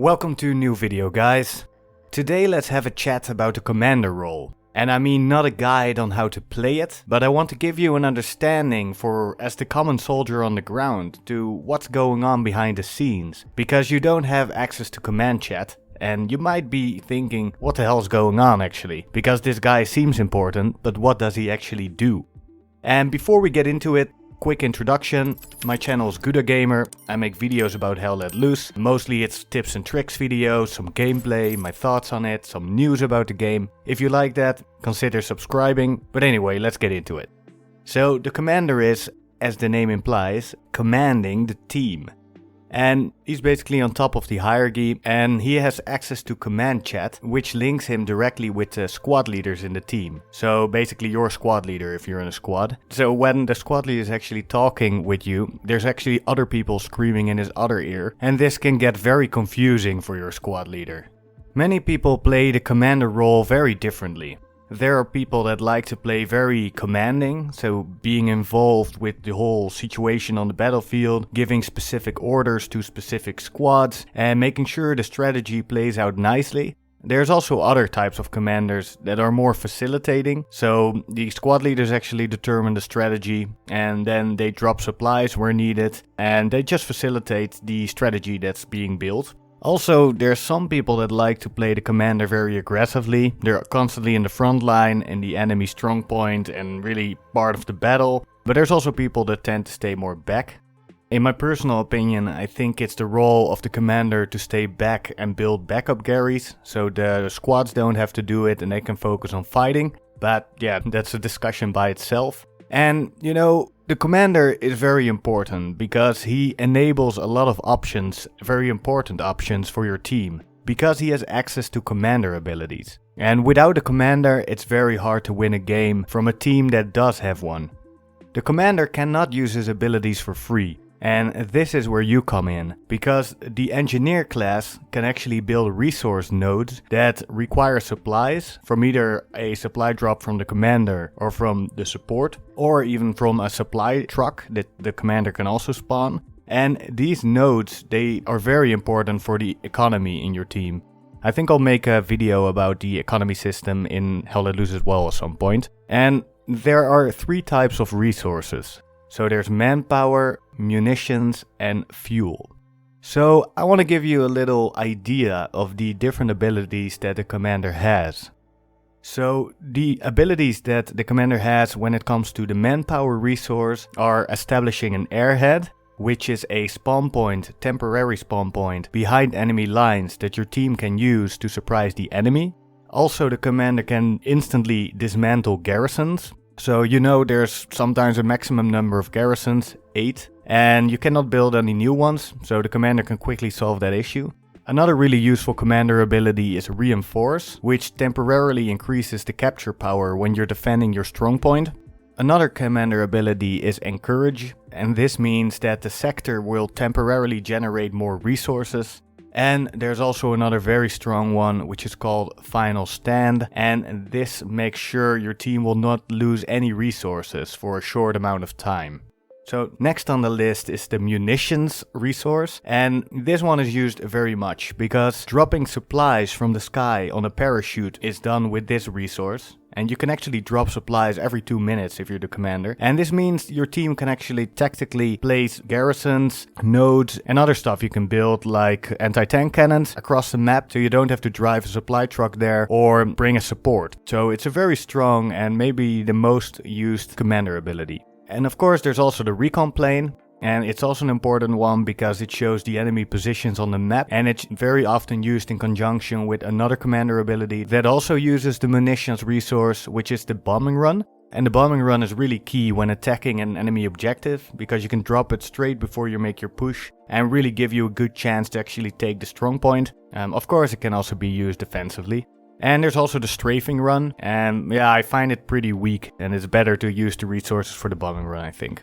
Welcome to a new video, guys. Today let's have a chat about the commander role. And I mean not a guide on how to play it, but I want to give you an understanding as the common soldier on the ground to what's going on behind the scenes. Because you don't have access to command chat. And you might be thinking, what the hell is going on actually? Because this guy seems important, but what does he actually do? And before we get into it, quick introduction. My channel is GoudaGamer. I make videos about Hell Let Loose. Mostly it's tips and tricks videos, some gameplay, my thoughts on it, some news about the game. If you like that, consider subscribing. But anyway, let's get into it. So the commander is, as the name implies, commanding the team. And he's basically on top of the hierarchy and he has access to command chat, which links him directly with the squad leaders in the team. So basically you're a squad leader if you're in a squad. So when the squad leader is actually talking with you, there's actually other people screaming in his other ear, and this can get very confusing for your squad leader. Many people play the commander role very differently. There are people that like to play very commanding, so being involved with the whole situation on the battlefield, giving specific orders to specific squads, and making sure the strategy plays out nicely. There's also other types of commanders that are more facilitating, so the squad leaders actually determine the strategy and then they drop supplies where needed and they just facilitate the strategy that's being built. Also, there's some people that like to play the commander very aggressively. They're constantly in the front line, in the enemy strong point and really part of the battle. But there's also people that tend to stay more back. In my personal opinion, I think it's the role of the commander to stay back and build backup garries, so the squads don't have to do it and they can focus on fighting. But yeah, that's a discussion by itself. And you know, the commander is very important because he enables a lot of options, very important options for your team, because he has access to commander abilities. And without a commander, it's very hard to win a game from a team that does have one. The commander cannot use his abilities for free. And this is where you come in, because the engineer class can actually build resource nodes that require supplies from either a supply drop from the commander or from the support, or even from a supply truck that the commander can also spawn. And these nodes, they are very important for the economy in your team. I think I'll make a video about the economy system in Hell Let Loose as well at some point. And there are three types of resources. So there's manpower, munitions and fuel. So I want to give you a little idea of the different abilities that the commander has. So the abilities that the commander has when it comes to the manpower resource are establishing an airhead, which is a spawn point, temporary spawn point, behind enemy lines that your team can use to surprise the enemy. Also the commander can instantly dismantle garrisons. So you know there's sometimes a maximum number of garrisons, 8, and you cannot build any new ones, so the commander can quickly solve that issue. Another really useful commander ability is Reinforce, which temporarily increases the capture power when you're defending your strong point. Another commander ability is Encourage, and this means that the sector will temporarily generate more resources. And there's also another very strong one which is called Final Stand, and this makes sure your team will not lose any resources for a short amount of time. So next on the list is the munitions resource, and this one is used very much because dropping supplies from the sky on a parachute is done with this resource. And you can actually drop supplies every 2 minutes if you're the commander. And this means your team can actually tactically place garrisons, nodes and other stuff you can build like anti-tank cannons across the map, so you don't have to drive a supply truck there or bring a support. So it's a very strong and maybe the most used commander ability. And of course there's also the recon plane. And it's also an important one because it shows the enemy positions on the map, and it's very often used in conjunction with another commander ability that also uses the munitions resource, which is the bombing run. And the bombing run is really key when attacking an enemy objective because you can drop it straight before you make your push and really give you a good chance to actually take the strong point. Of course it can also be used defensively. And there's also the strafing run, and yeah, I find it pretty weak and it's better to use the resources for the bombing run, I think.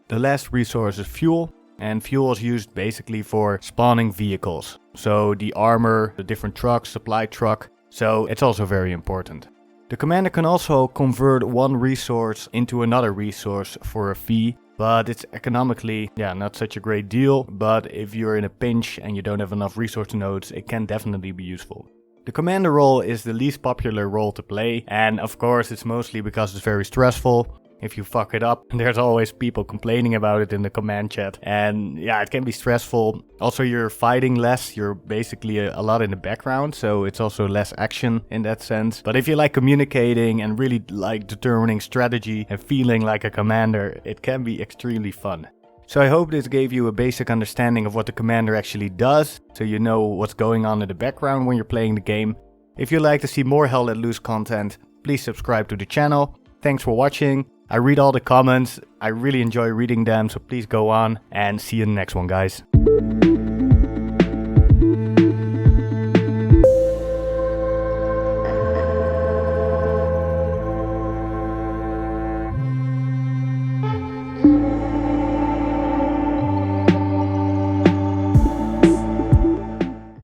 The last resource is fuel, and fuel is used basically for spawning vehicles. So the armor, the different trucks, supply truck, so it's also very important. The commander can also convert one resource into another resource for a fee, but it's economically, not such a great deal. But if you're in a pinch and you don't have enough resource nodes, it can definitely be useful. The commander role is the least popular role to play, and of course it's mostly because it's very stressful. If you fuck it up, there's always people complaining about it in the command chat, and it can be stressful. Also, you're fighting less, you're basically a lot in the background, so it's also less action in that sense. But if you like communicating and really like determining strategy and feeling like a commander, it can be extremely fun. So I hope this gave you a basic understanding of what the commander actually does, so you know what's going on in the background when you're playing the game. If you'd like to see more Hell Let Loose content, please subscribe to the channel. Thanks for watching. I read all the comments, I really enjoy reading them, so please go on and see you in the next one, guys.